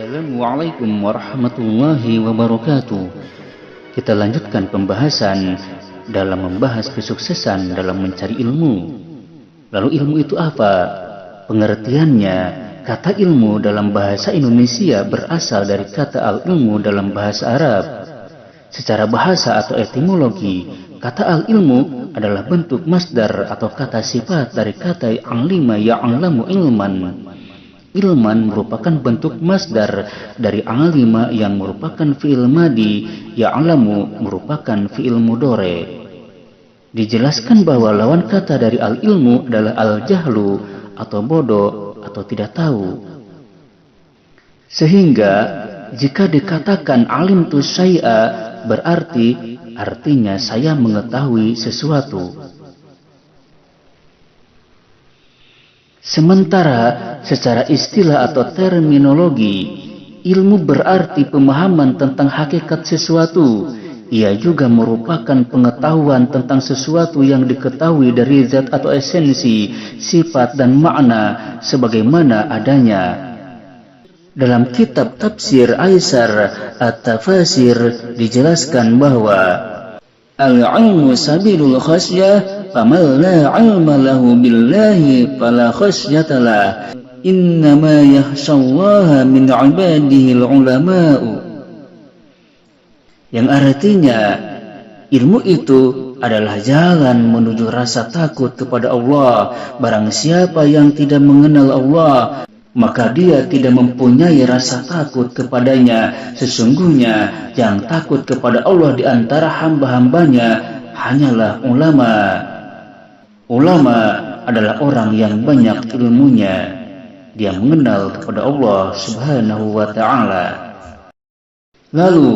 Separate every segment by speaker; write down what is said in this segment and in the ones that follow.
Speaker 1: Assalamualaikum warahmatullahi wabarakatuh. Kita lanjutkan pembahasan dalam membahas kesuksesan dalam mencari ilmu. Lalu ilmu itu apa? Pengertiannya, kata ilmu dalam bahasa Indonesia berasal dari kata al-ilmu dalam bahasa Arab. Secara bahasa atau etimologi, kata al-ilmu adalah bentuk masdar atau kata sifat dari kata alima ya'lamu ilman. Ilman merupakan bentuk masdar dari alima yang merupakan fi'il madi, ya'lamu merupakan fi'il mudhari. Dijelaskan bahwa lawan kata dari al-ilmu adalah al-jahlu atau bodoh atau tidak tahu. Sehingga jika dikatakan alim tu syai'a berarti artinya saya mengetahui sesuatu. Sementara secara istilah atau terminologi, ilmu berarti pemahaman tentang hakikat sesuatu. Ia juga merupakan pengetahuan tentang sesuatu yang diketahui dari zat atau esensi, sifat dan makna sebagaimana adanya. Dalam kitab tafsir Aisar At-Tafasir dijelaskan bahwa al-ilmu sabilul khasyah faman la ilma lahu billahi fala khasyata lah innama yakhshallaha min ibadihi al-ulama'u. Yang artinya ilmu itu adalah jalan menuju rasa takut kepada Allah. Barang siapa yang tidak mengenal Allah, maka dia tidak mempunyai rasa takut kepadanya. Sesungguhnya yang takut kepada Allah di antara hamba-hambanya hanyalah ulama. Ulama adalah orang yang banyak ilmunya. Dia mengenal kepada Allah Subhanahu wa ta'ala. Lalu,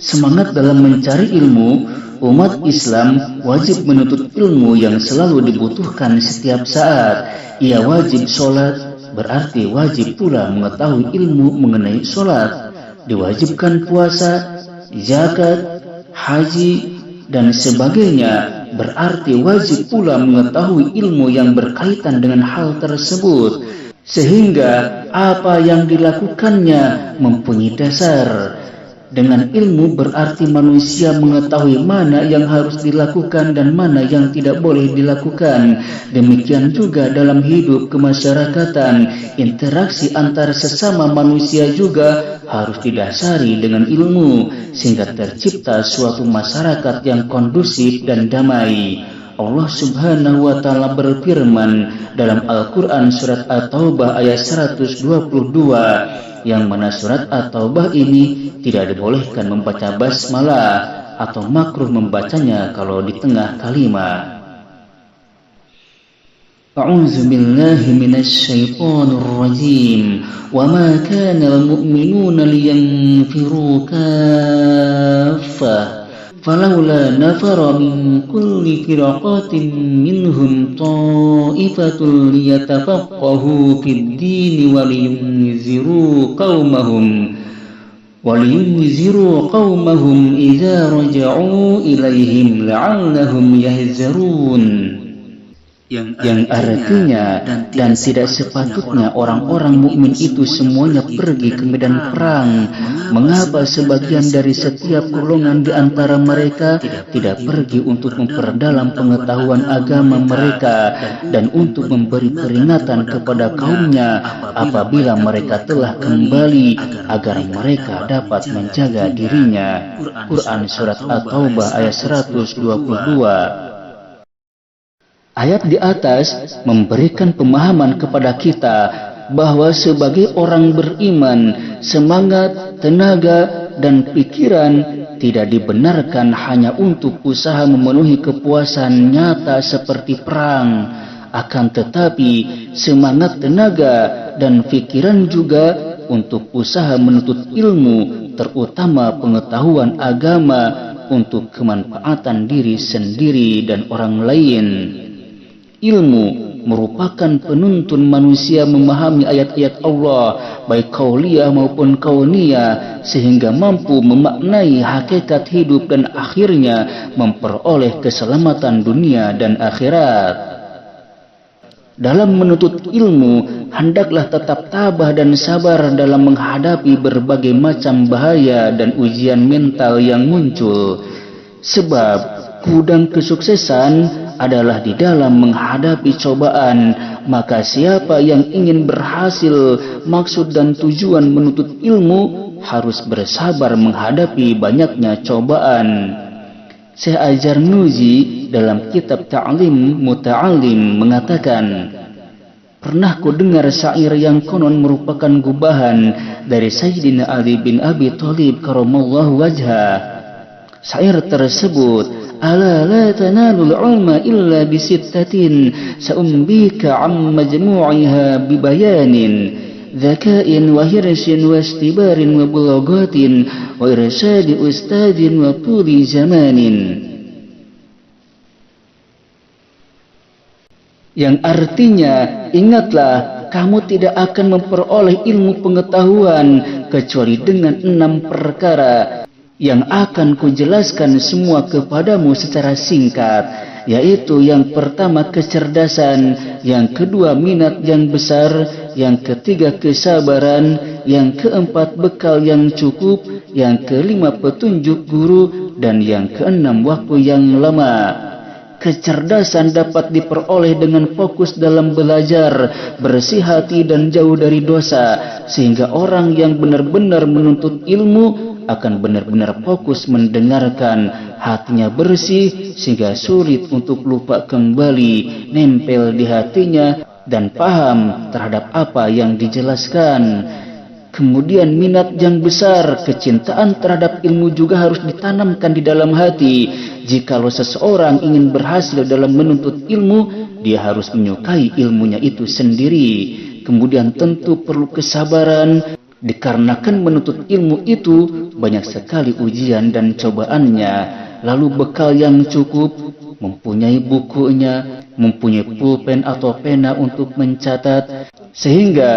Speaker 1: semangat dalam mencari ilmu, umat Islam wajib menuntut ilmu yang selalu dibutuhkan setiap saat. Ia wajib sholat, berarti wajib pula mengetahui ilmu mengenai sholat. Diwajibkan puasa, zakat, haji, dan sebagainya, berarti wajib pula mengetahui ilmu yang berkaitan dengan hal tersebut. Sehingga apa yang dilakukannya mempunyai dasar. Dengan ilmu berarti manusia mengetahui mana yang harus dilakukan dan mana yang tidak boleh dilakukan. Demikian juga dalam hidup kemasyarakatan, interaksi antar sesama manusia juga harus didasari dengan ilmu, sehingga tercipta suatu masyarakat yang kondusif dan damai. Allah Subhanahu wa ta'ala berfirman dalam Al-Quran surat At-Taubah ayat 122, yang mana surat At-Taubah ini tidak dibolehkan membaca basmalah atau makruh membacanya kalau di tengah kalimat. A'udzu billahi minasy syaithanir rajim. Wa ma kana al-mu'minuna liyanfiru kaffah. فلولا نفر من كل فرقة منهم طائفة ليتفقهوا في الدين ولينذروا قومهم إذا رجعوا إليهم لعلهم يحذرون. Yang artinya, dan tidak sepatutnya orang-orang mukmin itu semuanya pergi ke medan perang. Mengapa sebagian dari setiap golongan di antara mereka tidak pergi untuk memperdalam pengetahuan agama mereka dan untuk memberi peringatan kepada kaumnya apabila mereka telah kembali, agar mereka dapat menjaga dirinya. Quran surat At-Taubah ayat 122. Ayat di atas memberikan pemahaman kepada kita bahwa sebagai orang beriman, semangat, tenaga, dan pikiran tidak dibenarkan hanya untuk usaha memenuhi kepuasan nyata seperti perang. Akan tetapi, semangat, tenaga, dan pikiran juga untuk usaha menuntut ilmu, terutama pengetahuan agama, untuk kemanfaatan diri sendiri dan orang lain. Ilmu merupakan penuntun manusia memahami ayat-ayat Allah, baik qauliyah maupun kauniyah, sehingga mampu memaknai hakikat hidup dan akhirnya memperoleh keselamatan dunia dan akhirat. Dalam menuntut ilmu, hendaklah tetap tabah dan sabar dalam menghadapi berbagai macam bahaya dan ujian mental yang muncul. Sebab gudang kesuksesan adalah di dalam menghadapi cobaan. Maka siapa yang ingin berhasil, maksud dan tujuan menuntut ilmu harus bersabar menghadapi banyaknya cobaan. Syekh Az-Zarnuji dalam kitab Ta'lim Muta'alim mengatakan, pernah ku dengar syair yang konon merupakan gubahan dari Sayyidina Ali bin Abi Thalib karamallahu wajhah. Syair tersebut, ala la tanalul ilma illa bisittatin sa'umbika am majmu'iha bibayanin dzaka'in wa hirsin wa istibarin wa bulagatin wa irsyadi ustadin wa tuli zamanin. Yang artinya, ingatlah, kamu tidak akan memperoleh ilmu pengetahuan kecuali dengan 6 perkara yang akan kujelaskan semua kepadamu secara singkat, yaitu yang pertama kecerdasan, yang kedua minat yang besar, yang ketiga kesabaran, yang keempat bekal yang cukup, yang kelima petunjuk guru, dan yang keenam waktu yang lama. Kecerdasan dapat diperoleh dengan fokus dalam belajar, bersih hati dan jauh dari dosa, sehingga orang yang benar-benar menuntut ilmu akan benar-benar fokus mendengarkan, hatinya bersih sehingga sulit untuk lupa kembali, nempel di hatinya dan paham terhadap apa yang dijelaskan. Kemudian minat yang besar, kecintaan terhadap ilmu juga harus ditanamkan di dalam hati. Jikalau seseorang ingin berhasil dalam menuntut ilmu, dia harus menyukai ilmunya itu sendiri. Kemudian tentu perlu kesabaran, dikarenakan menuntut ilmu itu banyak sekali ujian dan cobaannya. Lalu bekal yang cukup, mempunyai bukunya, mempunyai pulpen atau pena untuk mencatat, sehingga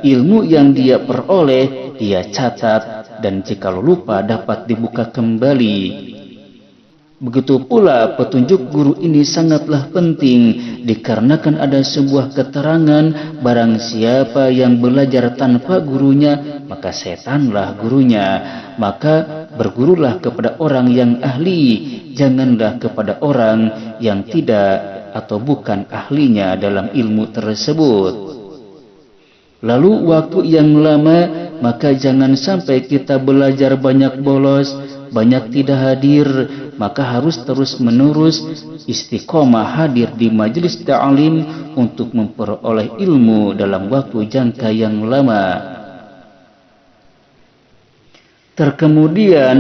Speaker 1: ilmu yang dia peroleh dia catat, dan jikalau lupa dapat dibuka kembali. Begitu pula petunjuk guru ini sangatlah penting, dikarenakan ada sebuah keterangan, barang siapa yang belajar tanpa gurunya, maka setanlah gurunya. Maka bergurulah kepada orang yang ahli, janganlah kepada orang yang tidak atau bukan ahlinya dalam ilmu tersebut. Lalu waktu yang lama, maka jangan sampai kita belajar banyak bolos, banyak tidak hadir, maka harus terus-menerus istiqomah hadir di majelis ta'lim untuk memperoleh ilmu dalam waktu jangka yang lama. Terkemudian,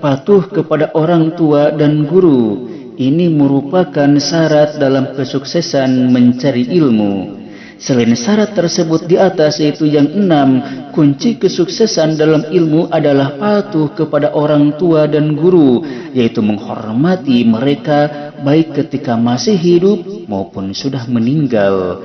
Speaker 1: patuh kepada orang tua dan guru. Ini merupakan syarat dalam kesuksesan mencari ilmu. Selain syarat tersebut di atas, yaitu yang 6, kunci kesuksesan dalam ilmu adalah patuh kepada orang tua dan guru, yaitu menghormati mereka baik ketika masih hidup maupun sudah meninggal.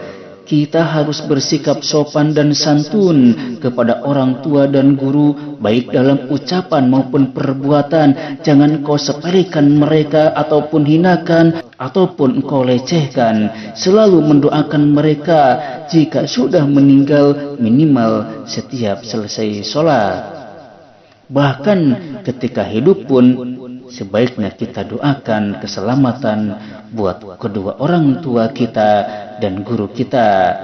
Speaker 1: Kita harus bersikap sopan dan santun kepada orang tua dan guru, baik dalam ucapan maupun perbuatan. Jangan kau sepelekan mereka ataupun hinakan ataupun engkau lecehkan. Selalu mendoakan mereka jika sudah meninggal, minimal setiap selesai sholat. Bahkan ketika hidup pun sebaiknya kita doakan keselamatan buat kedua orang tua kita dan guru kita.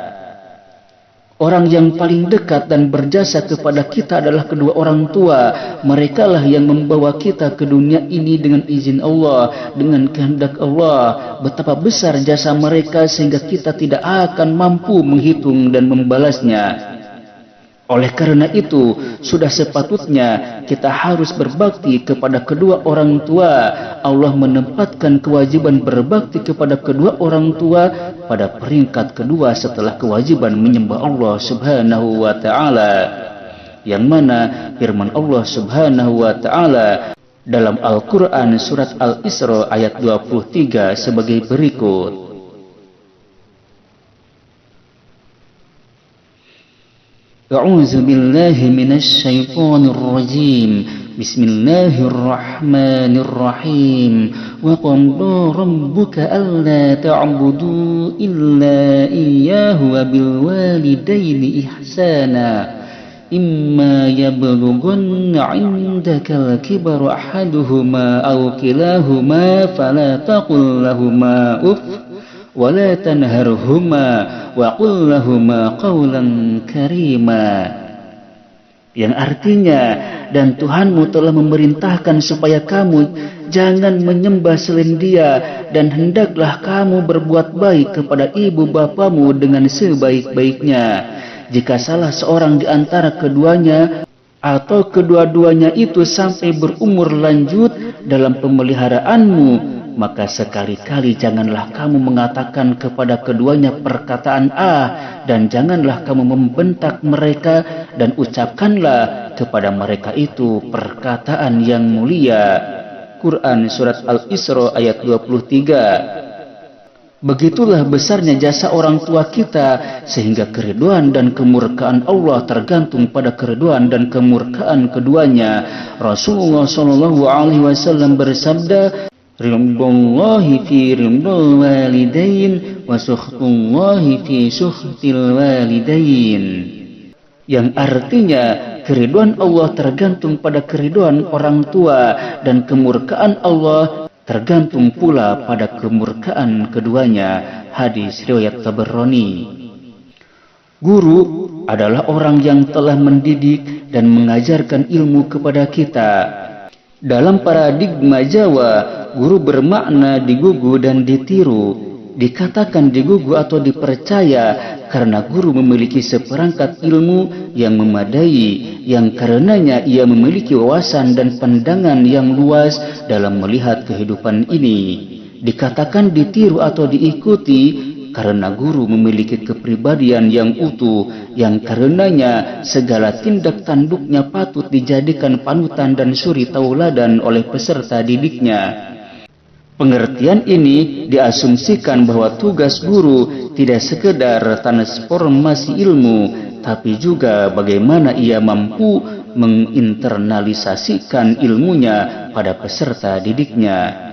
Speaker 1: Orang yang paling dekat dan berjasa kepada kita adalah kedua orang tua. Merekalah yang membawa kita ke dunia ini dengan izin Allah, dengan kehendak Allah. Betapa besar jasa mereka sehingga kita tidak akan mampu menghitung dan membalasnya. Oleh karena itu, sudah sepatutnya kita harus berbakti kepada kedua orang tua. Allah menempatkan kewajiban berbakti kepada kedua orang tua pada peringkat kedua setelah kewajiban menyembah Allah Subhanahu wa ta'ala. Yang mana firman Allah Subhanahu wa ta'ala dalam Al-Quran surat Al-Isra ayat 23 sebagai berikut. A'udzu billahi minasy syaithanir rajim. Bismillahirrahmanirrahim. Wa qadha rabbuka alla ta'budu illa iyyahu wa bil walidaini ihsana. Imma yablughanna 'indaka al-kibara ahaduhuma aw kilahuma fala taqul lahumā uff wa la tanharhumā wa qul lahumā qawlan karīmā. Yang artinya, dan Tuhanmu telah memerintahkan supaya kamu jangan menyembah selain Dia, dan hendaklah kamu berbuat baik kepada ibu bapamu dengan sebaik-baiknya. Jika salah seorang di antara keduanya atau kedua-duanya itu sampai berumur lanjut dalam pemeliharaanmu, maka sekali-kali janganlah kamu mengatakan kepada keduanya perkataan dan janganlah kamu membentak mereka, dan ucapkanlah kepada mereka itu perkataan yang mulia. Quran Surat Al-Isra ayat 23. Begitulah besarnya jasa orang tua kita, sehingga keriduan dan kemurkaan Allah tergantung pada keriduan dan kemurkaan keduanya. Rasulullah SAW bersabda, Ridwanullahi fi ridwal walidain wa sukhtullahi fi sukhtil walidain. Yang artinya, keriduan Allah tergantung pada keriduan orang tua, dan kemurkaan Allah tergantung pula pada kemurkaan keduanya. Hadis riwayat Tabarani. Guru adalah orang yang telah mendidik dan mengajarkan ilmu kepada kita. Dalam paradigma Jawa, guru bermakna digugu dan ditiru. Dikatakan digugu atau dipercaya karena guru memiliki seperangkat ilmu yang memadai, yang karenanya ia memiliki wawasan dan pandangan yang luas dalam melihat kehidupan ini. Dikatakan ditiru atau diikuti karena guru memiliki kepribadian yang utuh, yang karenanya segala tindak tanduknya patut dijadikan panutan dan suri tauladan oleh peserta didiknya. Pengertian ini diasumsikan bahwa tugas guru tidak sekedar transformasi ilmu, tapi juga bagaimana ia mampu menginternalisasikan ilmunya pada peserta didiknya.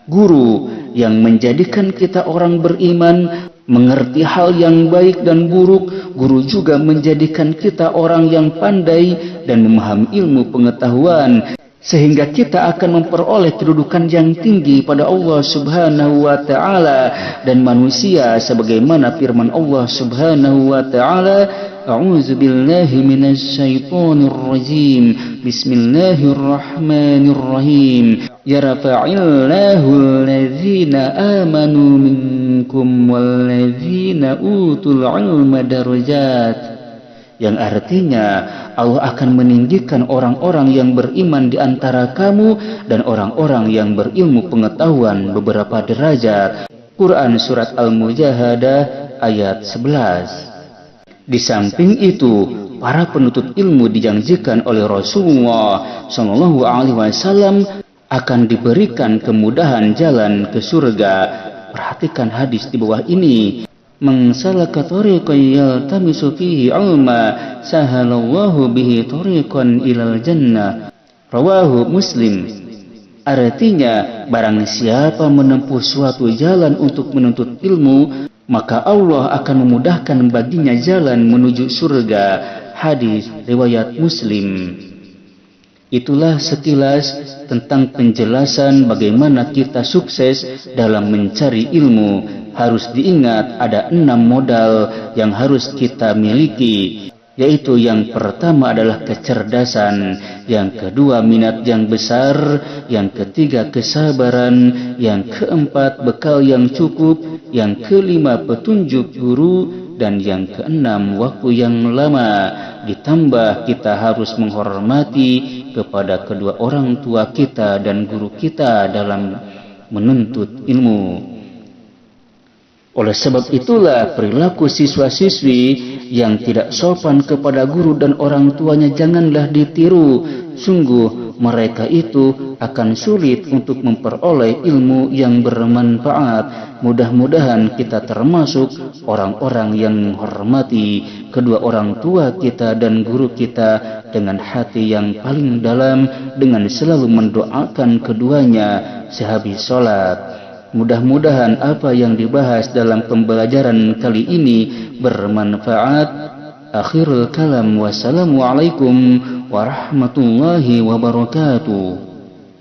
Speaker 1: Guru yang menjadikan kita orang beriman, mengerti hal yang baik dan buruk. Guru juga menjadikan kita orang yang pandai dan memahami ilmu pengetahuan, sehingga kita akan memperoleh kedudukan yang tinggi pada Allah Subhanahu wa Ta'ala dan manusia, sebagaimana firman Allah Subhanahu wa Ta'ala, A'udzu billahi minasy syaithanir rajim. Bismillahirrahmanirrahim. Yarfa'illahu alladzina amanu minkum walladzina utul ilma darajat. Yang artinya, Allah akan meninggikan orang-orang yang beriman di antara kamu dan orang-orang yang berilmu pengetahuan beberapa derajat. Quran Surat Al-Mujahadah ayat 11. Di samping itu, para penuntut ilmu dijanjikan oleh Rasulullah SAW akan diberikan kemudahan jalan ke surga. Perhatikan hadis di bawah ini. Man salaka tariqan yaltamisu fihi 'ilma sahalallahu bihi tariqan ilal jannah. Rawahu Muslim. Artinya, barang siapa menempuh suatu jalan untuk menuntut ilmu, maka Allah akan memudahkan baginya jalan menuju surga. Hadis riwayat Muslim. Itulah sekilas tentang penjelasan bagaimana kita sukses dalam mencari ilmu. Harus diingat ada 6 modal yang harus kita miliki, yaitu yang pertama adalah kecerdasan, yang kedua minat yang besar, yang ketiga kesabaran, yang keempat bekal yang cukup, yang kelima petunjuk guru, dan yang keenam waktu yang lama. Ditambah kita harus menghormati kepada kedua orang tua kita dan guru kita dalam menuntut ilmu. Oleh sebab itulah perilaku siswa-siswi yang tidak sopan kepada guru dan orang tuanya janganlah ditiru. Sungguh mereka itu akan sulit untuk memperoleh ilmu yang bermanfaat. Mudah-mudahan kita termasuk orang-orang yang menghormati kedua orang tua kita dan guru kita dengan hati yang paling dalam, dengan selalu mendoakan keduanya sehabis sholat. Mudah-mudahan apa yang dibahas dalam pembelajaran kali ini bermanfaat. Akhirul kalam, wassalamualaikum warahmatullahi wabarakatuh.